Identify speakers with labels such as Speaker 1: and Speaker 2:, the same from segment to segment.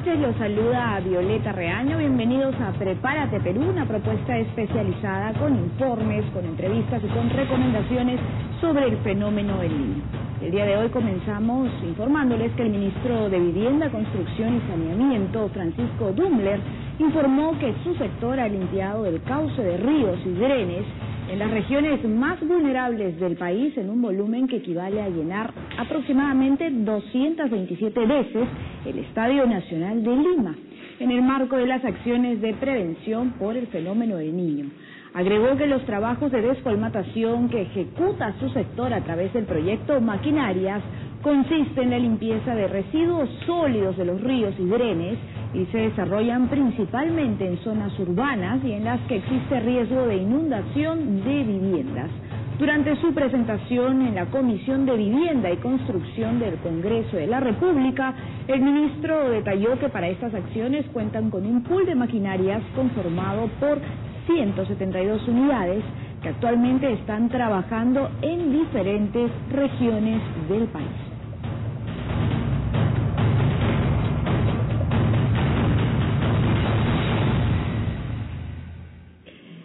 Speaker 1: noches, los saluda Violeta Reaño. Bienvenidos a Prepárate Perú, una propuesta especializada con informes, con entrevistas y con recomendaciones sobre el fenómeno del Niño. El día de hoy comenzamos informándoles que el ministro de Vivienda, Construcción y Saneamiento, Francisco Dumbler, informó que su sector ha limpiado el cauce de ríos y drenes en las regiones más vulnerables del país en un volumen que equivale a llenar aproximadamente 227 veces el Estadio Nacional de Lima, en el marco de las acciones de prevención por el fenómeno del Niño. Agregó que los trabajos de descolmatación que ejecuta su sector a través del proyecto Maquinarias consiste en la limpieza de residuos sólidos de los ríos y drenes y se desarrollan principalmente en zonas urbanas y en las que existe riesgo de inundación de viviendas. Durante su presentación en la Comisión de Vivienda y Construcción del Congreso de la República, el ministro detalló que para estas acciones cuentan con un pool de maquinarias conformado por 172 unidades que actualmente están trabajando en diferentes regiones del país.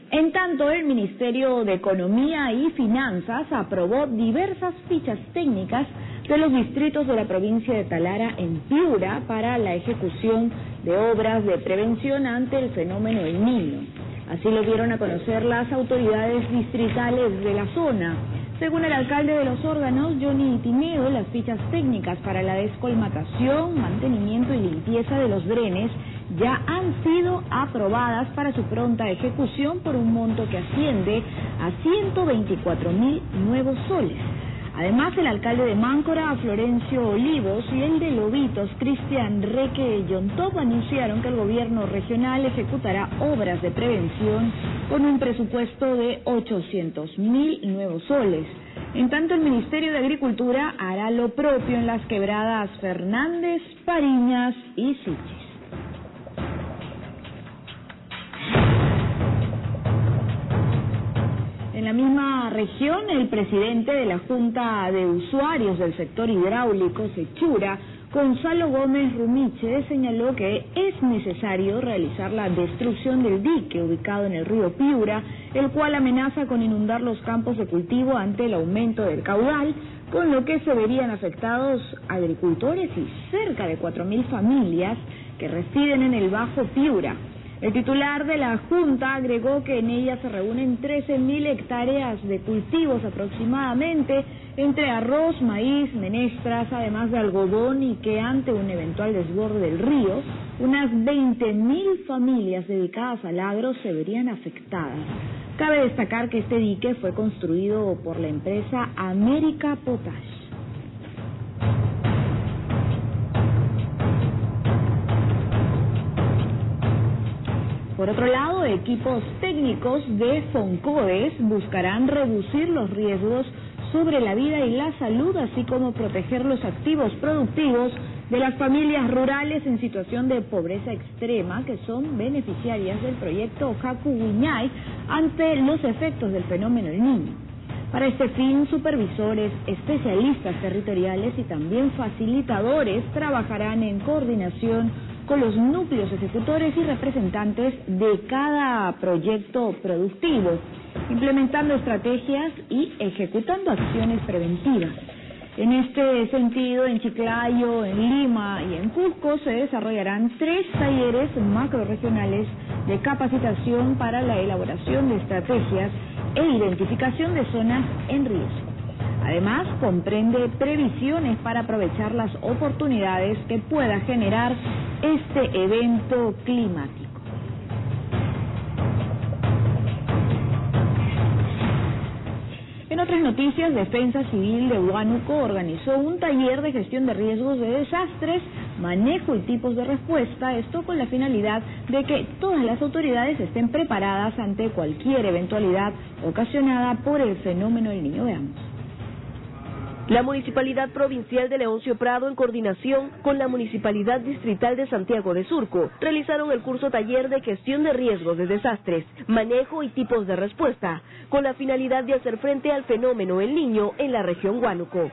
Speaker 1: En tanto, el Ministerio de Economía y Finanzas aprobó diversas fichas técnicas de los distritos de la provincia de Talara en Piura para la ejecución de obras de prevención ante el fenómeno del Niño. Así lo dieron a conocer las autoridades distritales de la zona. Según el alcalde de Los Órganos, Johnny Timedo, las fichas técnicas para la descolmatación, mantenimiento y limpieza de los drenes ya han sido aprobadas para su pronta ejecución por un monto que asciende a 124.000 nuevos soles. Además, el alcalde de Máncora, Florencio Olivos, y el de Lobitos, Cristian Reque Yontop, anunciaron que el gobierno regional ejecutará obras de prevención con un presupuesto de 800.000 nuevos soles. En tanto, el Ministerio de Agricultura hará lo propio en las quebradas Fernández, Pariñas y Sichis. En la misma región, el presidente de la Junta de Usuarios del Sector Hidráulico, Sechura, Gonzalo Gómez Rumiche, señaló que es necesario realizar la destrucción del dique ubicado en el río Piura, el cual amenaza con inundar los campos de cultivo ante el aumento del caudal, con lo que se verían afectados agricultores y cerca de 4.000 familias que residen en el Bajo Piura. El titular de la Junta agregó que en ella se reúnen 13.000 hectáreas de cultivos aproximadamente, entre arroz, maíz, menestras, además de algodón, y que ante un eventual desborde del río, unas 20.000 familias dedicadas al agro se verían afectadas. Cabe destacar que este dique fue construido por la empresa América Potash. Por otro lado, equipos técnicos de Foncodes buscarán reducir los riesgos sobre la vida y la salud, así como proteger los activos productivos de las familias rurales en situación de pobreza extrema que son beneficiarias del proyecto Jacu Guiñay ante los efectos del fenómeno del Niño. Para este fin, supervisores, especialistas territoriales y también facilitadores trabajarán en coordinación con los núcleos ejecutores y representantes de cada proyecto productivo, implementando estrategias y ejecutando acciones preventivas. En este sentido, en Chiclayo, en Lima y en Cusco se desarrollarán 3 talleres macrorregionales de capacitación para la elaboración de estrategias e identificación de zonas en riesgo. Además, comprende previsiones para aprovechar las oportunidades que pueda generar este evento climático. En otras noticias, Defensa Civil de Huánuco organizó un taller de gestión de riesgos de desastres, manejo y tipos de respuesta, esto con la finalidad de que todas las autoridades estén preparadas ante cualquier eventualidad ocasionada por el fenómeno del Niño. Veamos.
Speaker 2: La Municipalidad Provincial de Leoncio Prado, en coordinación con la Municipalidad Distrital de Santiago de Surco, realizaron el curso taller de gestión de riesgos de desastres, manejo y tipos de respuesta, con la finalidad de hacer frente al fenómeno El Niño en la región Huánuco.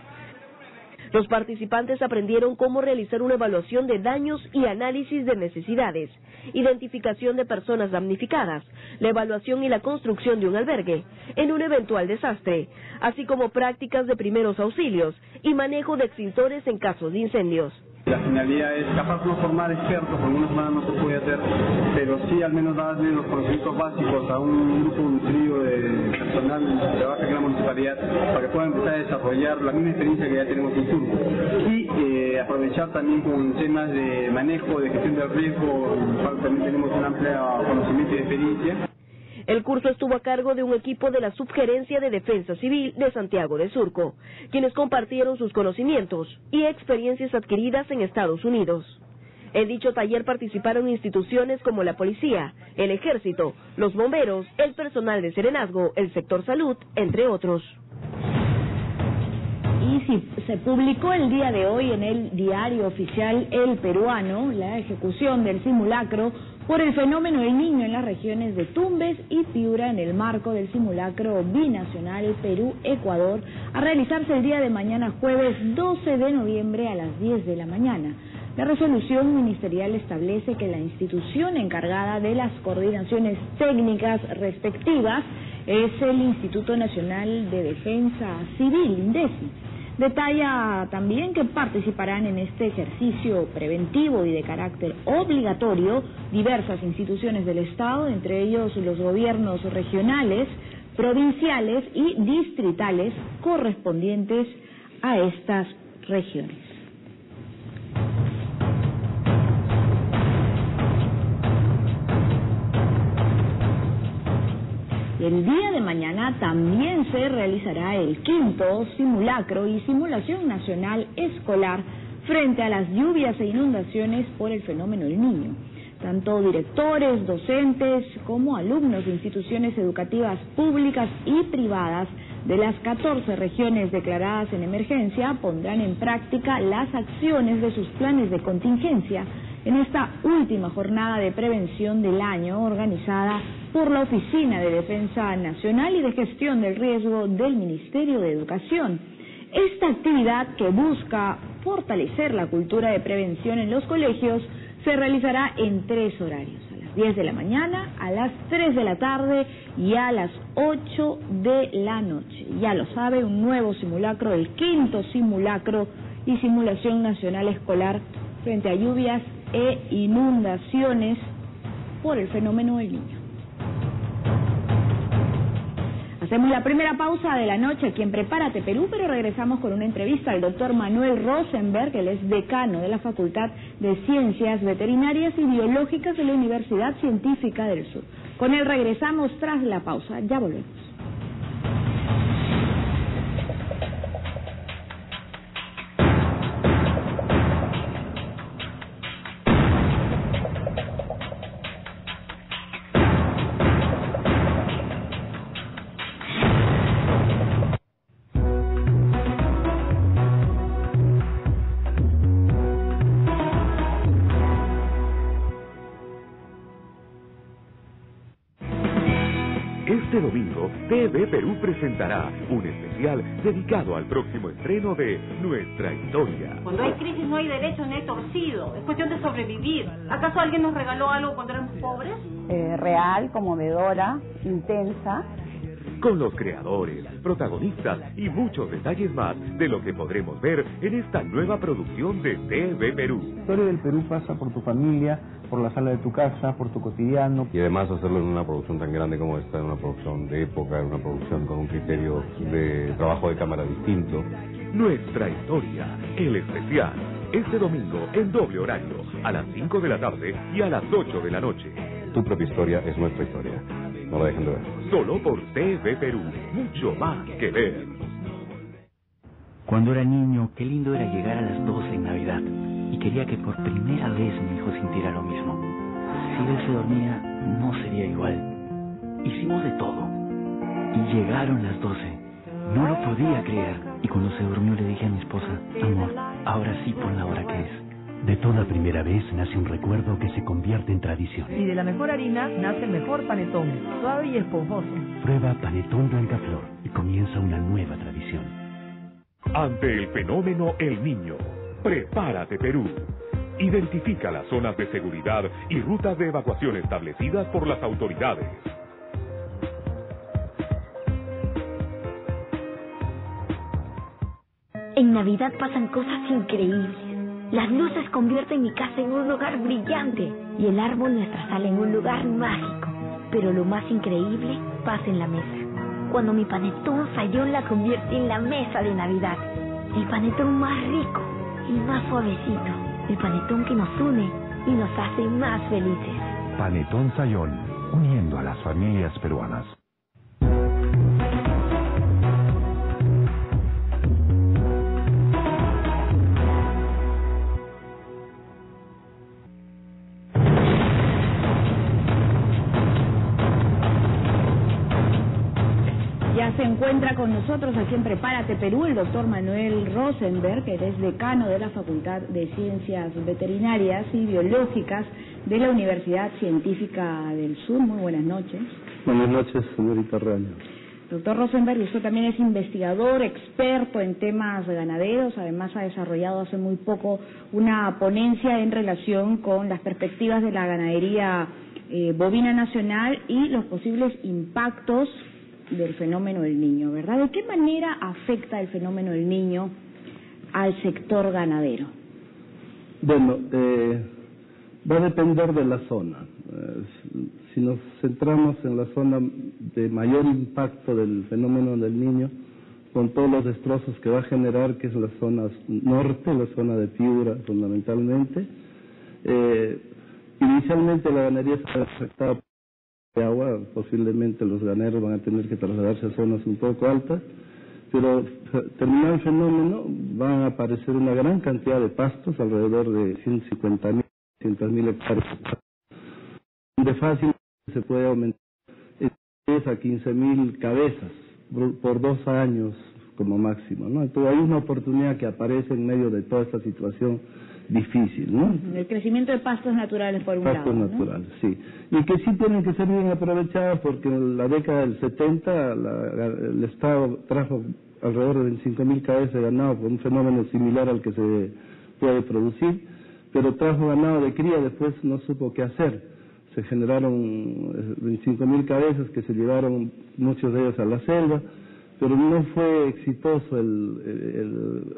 Speaker 2: Los participantes aprendieron cómo realizar una evaluación de daños y análisis de necesidades, identificación de personas damnificadas, la evaluación y la construcción de un albergue en un eventual desastre, así como prácticas de primeros auxilios y manejo de extintores en casos de incendios.
Speaker 3: La finalidad es capaz no formar expertos, por una semana no se puede hacer, pero sí al menos darle los conocimientos básicos a un grupo nutrido de personal que trabaja en la municipalidad para que puedan empezar a desarrollar la misma experiencia que ya tenemos en Surco. Y aprovechar también con temas de manejo, de gestión del riesgo, en el cual también tenemos un amplio conocimiento y experiencia.
Speaker 2: El curso estuvo a cargo de un equipo de la Subgerencia de Defensa Civil de Santiago de Surco, quienes compartieron sus conocimientos y experiencias adquiridas en Estados Unidos. En dicho taller participaron instituciones como la policía, el ejército, los bomberos, el personal de serenazgo, el sector salud, entre otros.
Speaker 1: Y se publicó el día de hoy en el diario oficial El Peruano la ejecución del simulacro por el fenómeno del Niño en las regiones de Tumbes y Piura en el marco del simulacro binacional Perú-Ecuador a realizarse el día de mañana jueves 12 de noviembre a las 10 de la mañana. La resolución ministerial establece que la institución encargada de las coordinaciones técnicas respectivas es el Instituto Nacional de Defensa Civil, INDECI. Detalla también que participarán en este ejercicio preventivo y de carácter obligatorio diversas instituciones del Estado, entre ellos los gobiernos regionales, provinciales y distritales correspondientes a estas regiones. El día de mañana también se realizará el quinto simulacro y simulación nacional escolar frente a las lluvias e inundaciones por el fenómeno del Niño. Tanto directores, docentes como alumnos de instituciones educativas públicas y privadas de las 14 regiones declaradas en emergencia pondrán en práctica las acciones de sus planes de contingencia en esta última jornada de prevención del año organizada por la Oficina de Defensa Nacional y de Gestión del Riesgo del Ministerio de Educación. Esta actividad, que busca fortalecer la cultura de prevención en los colegios, se realizará en 3 horarios: a las 10 de la mañana, a las 3 de la tarde y a las 8 de la noche. Ya lo sabe, un nuevo simulacro, el quinto simulacro y simulación nacional escolar frente a lluvias e inundaciones por el fenómeno del Niño. Hacemos la primera pausa de la noche aquí en Prepárate Perú, pero regresamos con una entrevista al doctor Manuel Rosenberg, él es decano de la Facultad de Ciencias Veterinarias y Biológicas de la Universidad Científica del Sur. Con él regresamos tras la pausa, ya volvemos.
Speaker 4: Este domingo, TV Perú presentará un especial dedicado al próximo estreno de Nuestra Historia.
Speaker 5: Cuando hay crisis no hay derecho ni hay torcido, es cuestión de sobrevivir. ¿Acaso alguien nos regaló algo cuando éramos pobres?
Speaker 6: Real, conmovedora, intensa.
Speaker 4: Con los creadores, protagonistas y muchos detalles más de lo que podremos ver en esta nueva producción de TV Perú.
Speaker 7: La historia del Perú pasa por tu familia, por la sala de tu casa, por tu cotidiano.
Speaker 8: Y además hacerlo en una producción tan grande como esta, en una producción de época, en una producción con un criterio de trabajo de cámara distinto.
Speaker 4: Nuestra Historia, el especial, este domingo en doble horario, a las 5 de la tarde y a las 8 de la noche.
Speaker 8: Tu propia historia es nuestra historia. No la dejen de ver.
Speaker 4: Solo por TV Perú, mucho más que ver.
Speaker 9: Cuando era niño, qué lindo era llegar a las 12 en Navidad. Y quería que por primera vez mi hijo sintiera lo mismo. Si él se dormía, no sería igual. Hicimos de todo. Y llegaron las 12. No lo podía creer. Y cuando se durmió le dije a mi esposa: amor, ahora sí pon la hora que es.
Speaker 10: De toda primera vez nace un recuerdo que se convierte en tradición.
Speaker 11: Y de la mejor harina nace el mejor panetón, suave y esponjoso.
Speaker 10: Prueba Panetón Blancaflor y comienza una nueva tradición.
Speaker 4: Ante el fenómeno El Niño, Prepárate Perú. Identifica las zonas de seguridad y rutas de evacuación establecidas por las autoridades.
Speaker 12: En Navidad pasan cosas increíbles. Las luces convierten mi casa en un lugar brillante y el árbol nuestra sala en un lugar mágico. Pero lo más increíble pasa en la mesa. Cuando mi panetón Sayón la convierte en la mesa de Navidad. El panetón más rico y más suavecito. El panetón que nos une y nos hace más felices.
Speaker 10: Panetón Sayón, uniendo a las familias peruanas.
Speaker 1: Se encuentra con nosotros aquí en Prepárate Perú el doctor Manuel Rosenberg, que es decano de la Facultad de Ciencias Veterinarias y Biológicas de la Universidad Científica del Sur. Muy buenas noches.
Speaker 13: Buenas noches, señorita Reaño.
Speaker 1: Doctor Rosenberg, usted también es investigador, experto en temas ganaderos, además ha desarrollado hace muy poco una ponencia en relación con las perspectivas de la ganadería bovina nacional y los posibles impactos del fenómeno del Niño, ¿verdad? ¿De qué manera afecta el fenómeno del Niño al sector ganadero?
Speaker 13: Bueno, va a depender de la zona. Si nos centramos en la zona de mayor impacto del fenómeno del Niño, con todos los destrozos que va a generar, que es la zona norte, la zona de Piura fundamentalmente, inicialmente la ganadería se afectada de agua, posiblemente los ganaderos van a tener que trasladarse a zonas un poco altas, pero terminado el fenómeno van a aparecer una gran cantidad de pastos, alrededor de 150.000, 200.000 hectáreas, de fácil se puede aumentar 10 a 15.000 cabezas por 2 años como máximo, ¿no? Entonces hay una oportunidad que aparece en medio de toda esta situación difícil, ¿no?
Speaker 1: El crecimiento de pastos naturales por un lado.
Speaker 13: Pastos naturales, ¿no? Sí. Y que sí tienen que ser bien aprovechados porque en la década del 70 el Estado trajo alrededor de 25.000 cabezas de ganado por un fenómeno similar al que se puede producir, pero trajo ganado de cría, después no supo qué hacer. Se generaron 25.000 cabezas que se llevaron muchos de ellos a la selva, pero no fue exitoso,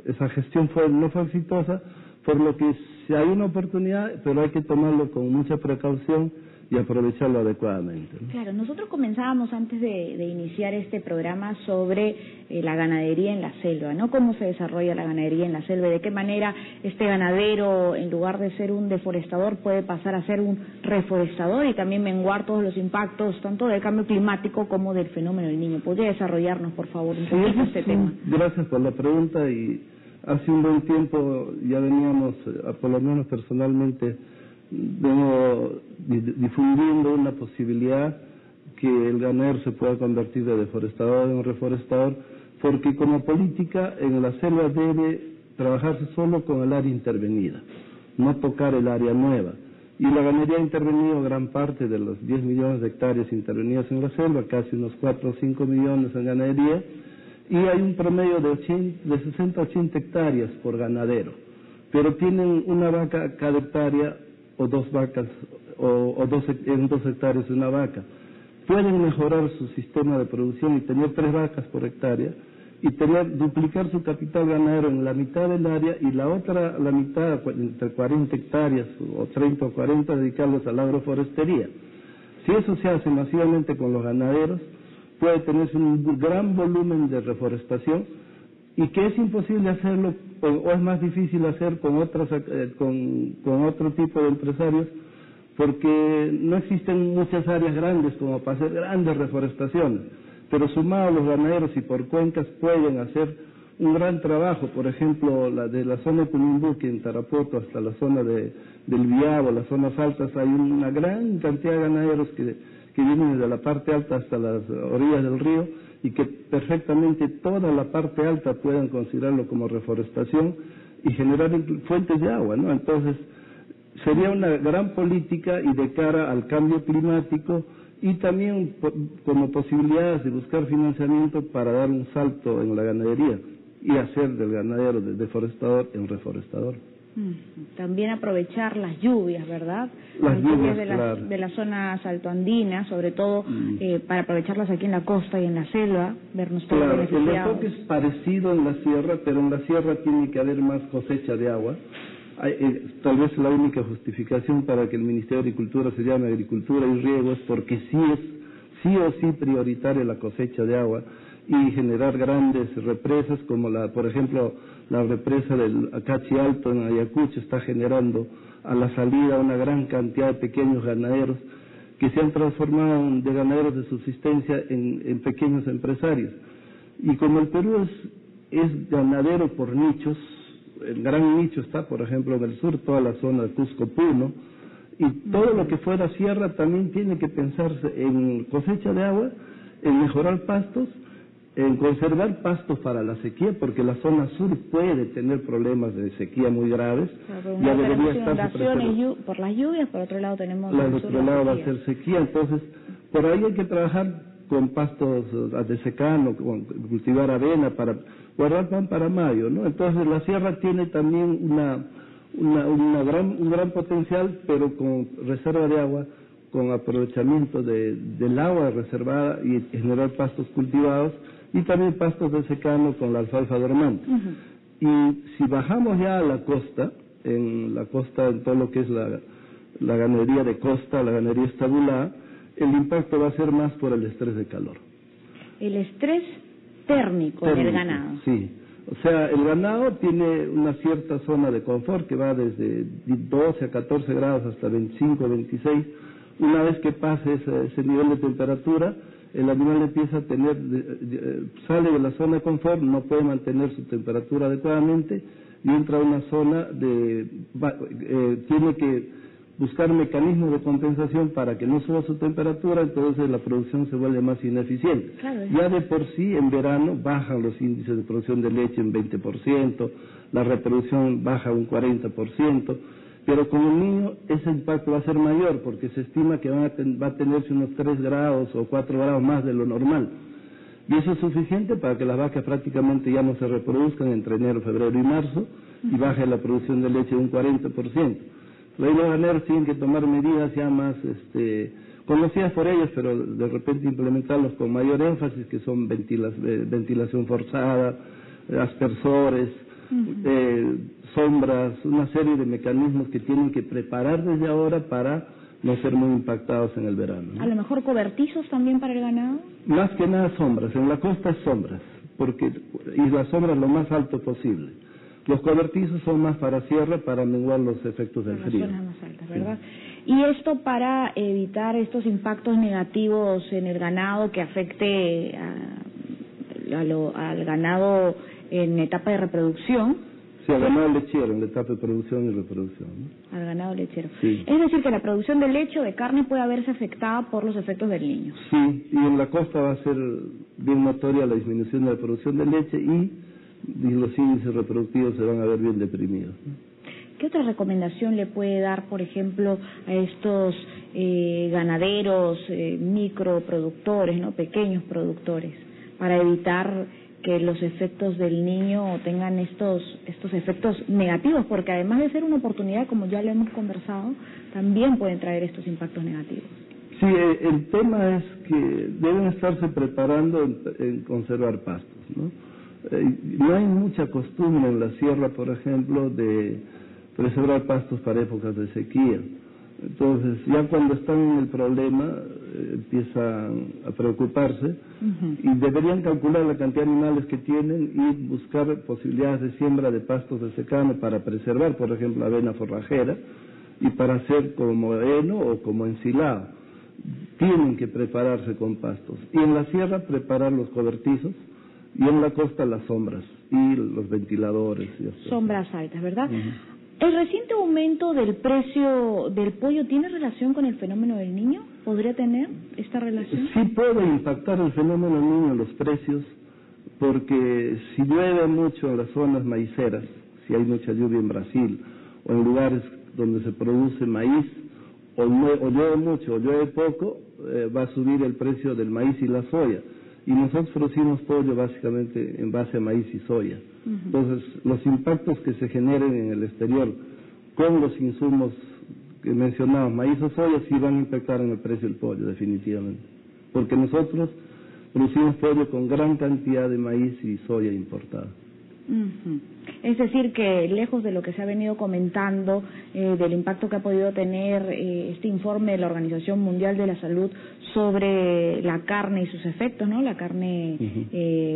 Speaker 13: esa gestión no fue exitosa, por lo que si hay una oportunidad, pero hay que tomarlo con mucha precaución y aprovecharlo adecuadamente, ¿no?
Speaker 1: Claro, nosotros comenzábamos antes de iniciar este programa sobre la ganadería en la selva, ¿no? Cómo se desarrolla la ganadería en la selva y de qué manera este ganadero, en lugar de ser un deforestador, puede pasar a ser un reforestador y también menguar todos los impactos, tanto del cambio climático como del fenómeno del Niño. ¿Podría desarrollarnos, por favor, un poquito este tema?
Speaker 13: Gracias por la pregunta y hace un buen tiempo ya veníamos, por lo menos personalmente, difundiendo una posibilidad que el ganadero se pueda convertir de deforestador en un reforestador, porque como política en la selva debe trabajarse solo con el área intervenida, no tocar el área nueva. Y la ganadería ha intervenido gran parte de los 10 millones de hectáreas intervenidas en la selva, casi unos 4 o 5 millones en ganadería, y hay un promedio de 60 a 80 hectáreas por ganadero, pero tienen una vaca cada hectárea o 2 vacas, en 2 hectáreas una vaca. Pueden mejorar su sistema de producción y tener 3 vacas por hectárea y duplicar su capital ganadero en la mitad del área y la mitad, entre 40 hectáreas o 30 o 40, dedicarlos a la agroforestería. Si eso se hace masivamente con los ganaderos, puede tenerse un gran volumen de reforestación y que es imposible hacerlo o es más difícil hacer con otro tipo de empresarios porque no existen muchas áreas grandes como para hacer grandes reforestaciones, pero sumados los ganaderos y por cuencas pueden hacer un gran trabajo. Por ejemplo, de la zona de Punimbuque en Tarapoto hasta la zona del Viabo, las zonas altas, hay una gran cantidad de ganaderos que vienen desde la parte alta hasta las orillas del río y que perfectamente toda la parte alta puedan considerarlo como reforestación y generar fuentes de agua, ¿no? Entonces, sería una gran política y de cara al cambio climático y también como posibilidades de buscar financiamiento para dar un salto en la ganadería. y hacer del ganadero, del deforestador, en reforestador.
Speaker 1: También aprovechar las lluvias, ¿verdad?
Speaker 13: Las lluvias
Speaker 1: de las zonas altoandinas, sobre todo para aprovecharlas aquí en la costa y en la selva, vernos todos beneficiados.
Speaker 13: El enfoque es parecido en la sierra, pero en la sierra tiene que haber más cosecha de agua. Tal vez la única justificación para que el Ministerio de Agricultura se llame Agricultura y Riego es porque sí o sí prioritaria la cosecha de agua y generar grandes represas como por ejemplo, la represa del Acachi Alto en Ayacucho está generando a la salida una gran cantidad de pequeños ganaderos que se han transformado de ganaderos de subsistencia en pequeños empresarios. Y como el Perú es ganadero por nichos, el gran nicho está, por ejemplo, en el sur, toda la zona de Cusco-Puno, y todo lo que fuera sierra también tiene que pensarse en cosecha de agua, en mejorar pastos, en conservar pastos para la sequía, porque la zona sur puede tener problemas de sequía muy graves.
Speaker 1: Ya debería estar por las lluvias, por otro lado tenemos
Speaker 13: el otro lado va a ser sequía, entonces por ahí hay que trabajar con pastos de secano, con cultivar avena para guardar pan para mayo, ¿no? Entonces la sierra tiene también un gran potencial, pero con reserva de agua, con aprovechamiento del agua reservada y generar pastos cultivados y también pastos de secano con la alfalfa dormante. Y si bajamos ya a la costa, en todo lo que es la ganadería de costa, la ganadería estabulada, el impacto va a ser más por el estrés de calor.
Speaker 1: El estrés térmico del ganado.
Speaker 13: Sí, o sea, el ganado tiene una cierta zona de confort que va desde 12 a 14 grados hasta 25, 26. Una vez que pase ese nivel de temperatura, el animal empieza a tener, sale de la zona de confort, no puede mantener su temperatura adecuadamente y entra a una zona tiene que buscar mecanismos de compensación para que no suba su temperatura, entonces la producción se vuelve más ineficiente. Claro. Ya de por sí, en verano, bajan los índices de producción de leche en 20%, la reproducción baja un 40%, pero con el niño ese impacto va a ser mayor, porque se estima que va a tenerse unos 3 grados o 4 grados más de lo normal. Y eso es suficiente para que las vacas prácticamente ya no se reproduzcan entre enero, febrero y marzo, y baje la producción de leche un 40%. Los ganaderos tienen que tomar medidas ya más conocidas por ellos, pero de repente implementarlos con mayor énfasis, que son ventilación forzada, aspersores, sombras, una serie de mecanismos que tienen que preparar desde ahora para no ser muy impactados en el verano, ¿no?
Speaker 1: A lo mejor cobertizos también para el ganado.
Speaker 13: Más que nada sombras, en la costa sombras, y las sombras lo más alto posible. Los cobertizos son más para sierra, para menguar los efectos del frío.
Speaker 1: Las zonas más altas, ¿verdad? Sí. Y esto para evitar estos impactos negativos en el ganado que afecte al ganado en etapa de reproducción.
Speaker 13: Sí, al ganado lechero, en la etapa de producción y reproducción, ¿no?
Speaker 1: Al ganado lechero.
Speaker 13: Sí.
Speaker 1: Es decir, que la producción de leche o de carne puede verse afectada por los efectos del niño.
Speaker 13: Sí, y en la costa va a ser bien notoria la disminución de la producción de leche y los índices reproductivos se van a ver bien deprimidos, ¿no?
Speaker 1: ¿Qué otra recomendación le puede dar, por ejemplo, a estos ganaderos, microproductores, ¿no? Pequeños productores, para evitar que los efectos del niño tengan estos efectos negativos? Porque además de ser una oportunidad, como ya lo hemos conversado, también pueden traer estos impactos negativos.
Speaker 13: Sí, el tema es que deben estarse preparando en conservar pastos, ¿no? No hay mucha costumbre en la sierra, por ejemplo, de preservar pastos para épocas de sequía. Entonces, ya cuando están en el problema, empiezan a preocuparse y deberían calcular la cantidad de animales que tienen y buscar posibilidades de siembra de pastos de secano para preservar, por ejemplo, avena forrajera y para hacer como heno o como ensilado. Tienen que prepararse con pastos. Y en la sierra preparar los cobertizos y en la costa las sombras y los ventiladores.
Speaker 1: Sombras altas, ¿verdad? ¿El reciente aumento del precio del pollo tiene relación con el fenómeno del niño? ¿Podría tener esta relación?
Speaker 13: Sí puede impactar el fenómeno del niño en los precios, porque si llueve mucho en las zonas maiceras, si hay mucha lluvia en Brasil, o en lugares donde se produce maíz, o llueve mucho o llueve poco, va a subir el precio del maíz y la soya. y nosotros producimos pollo básicamente en base a maíz y soya. Entonces, los impactos que se generen en el exterior con los insumos que mencionamos, maíz o soya, sí van a impactar en el precio del pollo, definitivamente. Porque nosotros producimos pollo con gran cantidad de maíz y soya importada.
Speaker 1: Es decir, que lejos de lo que se ha venido comentando, del impacto que ha podido tener este informe de la Organización Mundial de la Salud sobre la carne y sus efectos, ¿no? La carne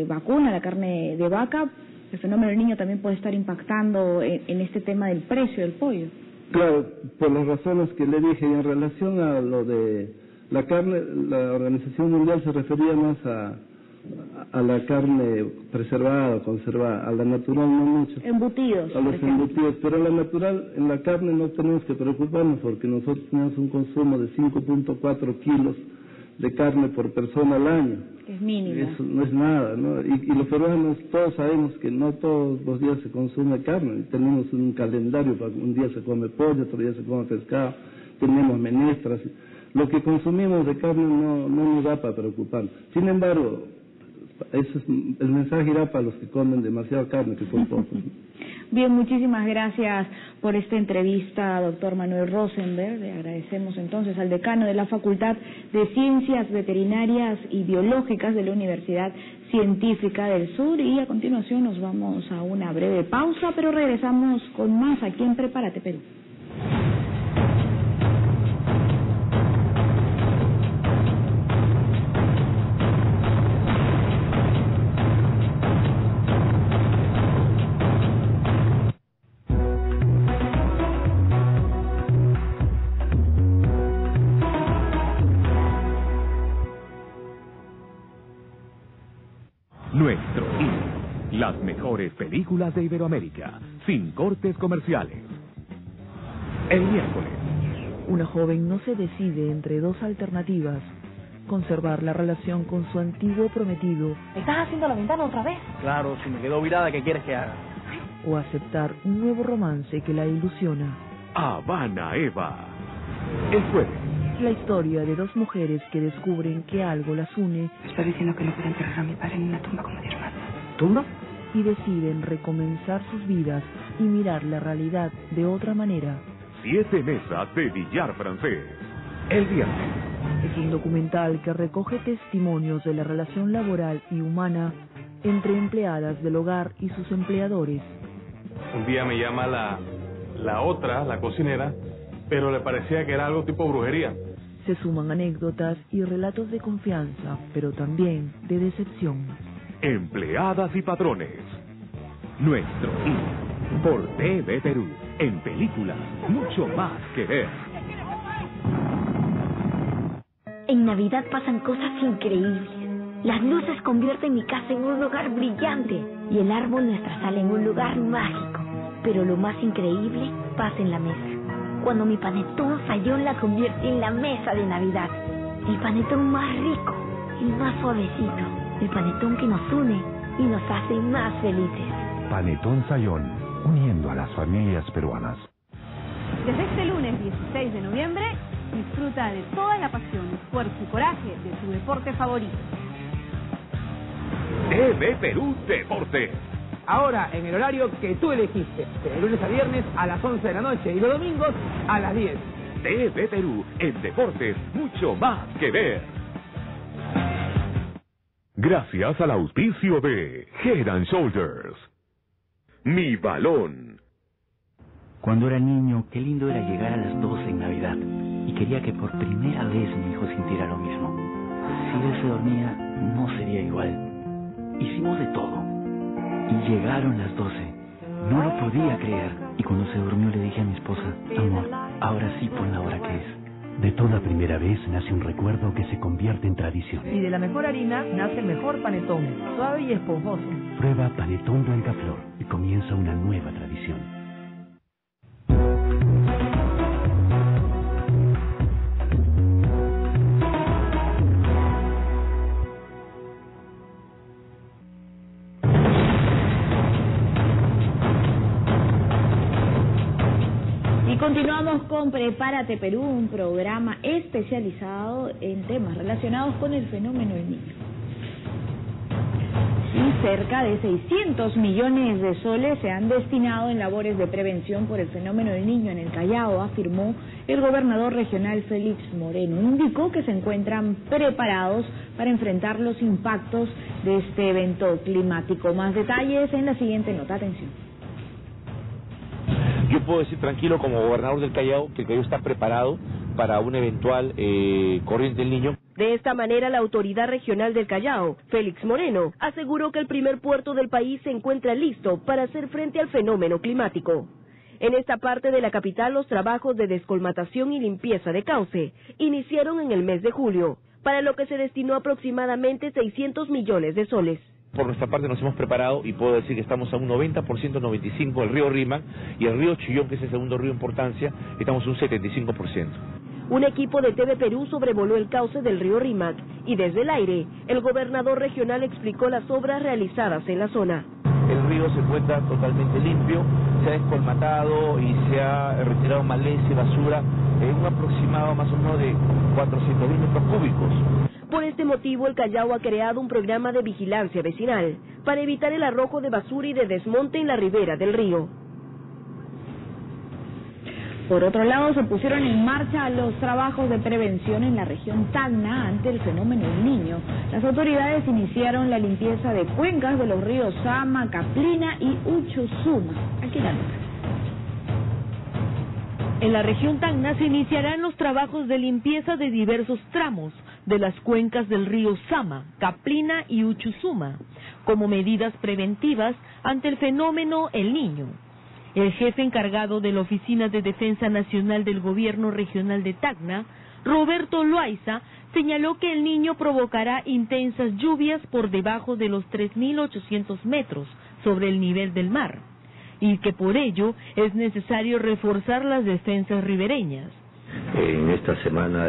Speaker 1: vacuna, la carne de vaca, el fenómeno del niño también puede estar impactando en este tema del precio del pollo.
Speaker 13: Claro, por las razones que le dije, en relación a lo de la carne, la Organización Mundial se refería más a la carne preservada, conservada, a la natural no mucho.
Speaker 1: Embutidos.
Speaker 13: A los embutidos, pero la natural, en la carne no tenemos que preocuparnos porque nosotros tenemos un consumo de 5.4 kilos de carne por persona al año.
Speaker 1: Es mínimo.
Speaker 13: Eso no es nada, ¿no? Y los peruanos todos sabemos que no todos los días se consume carne. Tenemos un calendario, un día se come pollo, otro día se come pescado, tenemos menestras. Lo que consumimos de carne no nos da para preocupar. Sin embargo, el mensaje irá para los que comen demasiada carne, que son pocos.
Speaker 1: Bien, muchísimas gracias por esta entrevista, doctor Manuel Rosenberg. Le agradecemos entonces al decano de la Facultad de Ciencias Veterinarias y Biológicas de la Universidad Científica del Sur. Y a continuación nos vamos a una breve pausa, pero regresamos con más aquí en Prepárate Perú.
Speaker 4: Nuestro cine. Las mejores películas de Iberoamérica, sin cortes comerciales. El miércoles.
Speaker 11: Una joven no se decide entre dos alternativas: conservar la relación con su antiguo prometido.
Speaker 14: ¿Estás haciendo la ventana otra vez?
Speaker 15: Claro, si me quedó virada, ¿qué quieres que haga?
Speaker 11: O aceptar un nuevo romance que la ilusiona.
Speaker 4: Habana Eva. El jueves.
Speaker 11: La historia de dos mujeres que descubren que algo las une.
Speaker 16: Está diciendo que no puede enterrar a mi padre en una tumba como Dios manda.
Speaker 15: ¿Tumba?
Speaker 11: Y deciden recomenzar sus vidas y mirar la realidad de otra manera.
Speaker 4: 7 mesas de billar francés. El viernes.
Speaker 11: Es un documental que recoge testimonios de la relación laboral y humana entre empleadas del hogar y sus empleadores.
Speaker 17: Un día me llama la otra, la cocinera, pero le parecía que era algo tipo brujería.
Speaker 11: Se suman anécdotas y relatos de confianza, pero también de decepción.
Speaker 4: Empleadas y patrones. Nuestro cine. Por TV Perú. En películas, mucho más que ver.
Speaker 12: En Navidad pasan cosas increíbles. Las luces convierten mi casa en un lugar brillante y el árbol nuestra sala en un lugar mágico. Pero lo más increíble pasa en la mesa. Cuando mi panetón Sayón la convierte en la mesa de Navidad. El panetón más rico, el más suavecito, el panetón que nos une y nos hace más felices.
Speaker 10: Panetón Sayón, uniendo a las familias peruanas.
Speaker 5: Desde este lunes 16 de noviembre, disfruta de toda la pasión, esfuerzo y coraje de tu deporte favorito.
Speaker 4: TV Perú Deportes.
Speaker 15: Ahora en el horario que tú elegiste, de lunes a viernes a las 11 de la noche y los domingos a las 10.
Speaker 4: TV Perú, en deportes, mucho más que ver. Gracias al auspicio de Head and Shoulders. Mi balón.
Speaker 9: Cuando era niño, qué lindo era llegar a las 12 en Navidad. Y quería que por primera vez mi hijo sintiera lo mismo. Si él se dormía, no sería igual. Hicimos de todo. Y llegaron las 12. No lo podía creer. Y cuando se durmió le dije a mi esposa: amor, ahora sí pon la hora que es.
Speaker 10: De toda primera vez nace un recuerdo que se convierte en tradición.
Speaker 11: Y de la mejor harina nace el mejor panetón, suave y esponjoso.
Speaker 10: Prueba Panetón Blancaflor y comienza una nueva tradición.
Speaker 1: Continuamos con Prepárate Perú, un programa especializado en temas relacionados con el fenómeno del niño. Cerca de 600 millones de soles se han destinado en labores de prevención por el fenómeno del Niño en el Callao, afirmó el gobernador regional Félix Moreno. Indicó que se encuentran preparados para enfrentar los impactos de este evento climático. Más detalles en la siguiente nota. Atención.
Speaker 18: Yo puedo decir tranquilo como gobernador del Callao que el Callao está preparado para un eventual corriente del Niño.
Speaker 2: De esta manera, la autoridad regional del Callao, Félix Moreno, aseguró que el primer puerto del país se encuentra listo para hacer frente al fenómeno climático. En esta parte de la capital, los trabajos de descolmatación y limpieza de cauce iniciaron en el mes de julio, para lo que se destinó aproximadamente 600 millones de soles.
Speaker 18: Por nuestra parte nos hemos preparado y puedo decir que estamos a un 90%, 95% el río Rímac y el río Chillón, que es el segundo río de importancia, estamos un 75%.
Speaker 2: Un equipo de TV Perú sobrevoló el cauce del río Rímac y desde el aire, el gobernador regional explicó las obras realizadas en la zona.
Speaker 18: El río se encuentra totalmente limpio, se ha descolmatado y se ha retirado maleza y basura en un aproximado más o menos de 400.000 metros cúbicos.
Speaker 2: Por este motivo, el Callao ha creado un programa de vigilancia vecinal para evitar el arrojo de basura y de desmonte en la ribera del río.
Speaker 1: Por otro lado, se pusieron en marcha los trabajos de prevención en la región Tacna ante el fenómeno del Niño. Las autoridades iniciaron la limpieza de cuencas de los ríos Sama, Caplina y Uchusuma. Aquí la nota.
Speaker 19: En la región Tacna se iniciarán los trabajos de limpieza de diversos tramos de las cuencas del río Sama, Caplina y Uchusuma, como medidas preventivas ante el fenómeno El Niño. El jefe encargado de la Oficina de Defensa Nacional del Gobierno Regional de Tacna, Roberto Loaiza, señaló que El Niño provocará intensas lluvias por debajo de los 3.800 metros sobre el nivel del mar, y que por ello es necesario reforzar las defensas ribereñas.
Speaker 20: En esta semana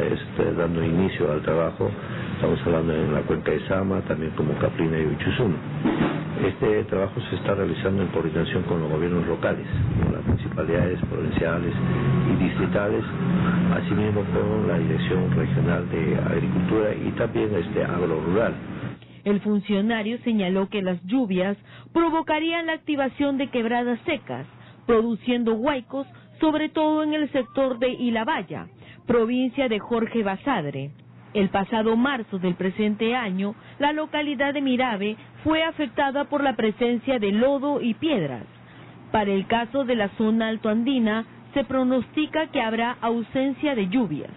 Speaker 20: dando inicio al trabajo, estamos hablando en la cuenca de Sama, también como Caplina y Uchusuma. Este trabajo se está realizando en coordinación con los gobiernos locales, con las municipalidades provinciales y distritales, asimismo con la Dirección Regional de Agricultura y también Agrorural.
Speaker 19: El funcionario señaló que las lluvias provocarían la activación de quebradas secas, produciendo huaicos, sobre todo en el sector de Ilabaya, provincia de Jorge Basadre. El pasado marzo del presente año, la localidad de Mirabe fue afectada por la presencia de lodo y piedras. Para el caso de la zona altoandina, se pronostica que habrá ausencia de lluvias.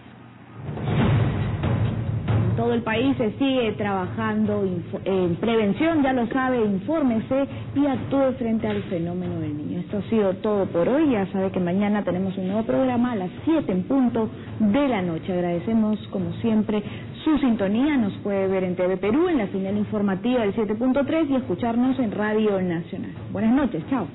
Speaker 1: En todo el país se sigue trabajando en prevención, ya lo sabe, infórmese y actúe frente al fenómeno del Niño. Esto ha sido todo por hoy, ya sabe que mañana tenemos un nuevo programa a las 7 en punto de la noche. Agradecemos como siempre su sintonía, nos puede ver en TV Perú, en la señal informativa del 7.3 y escucharnos en Radio Nacional. Buenas noches, chao.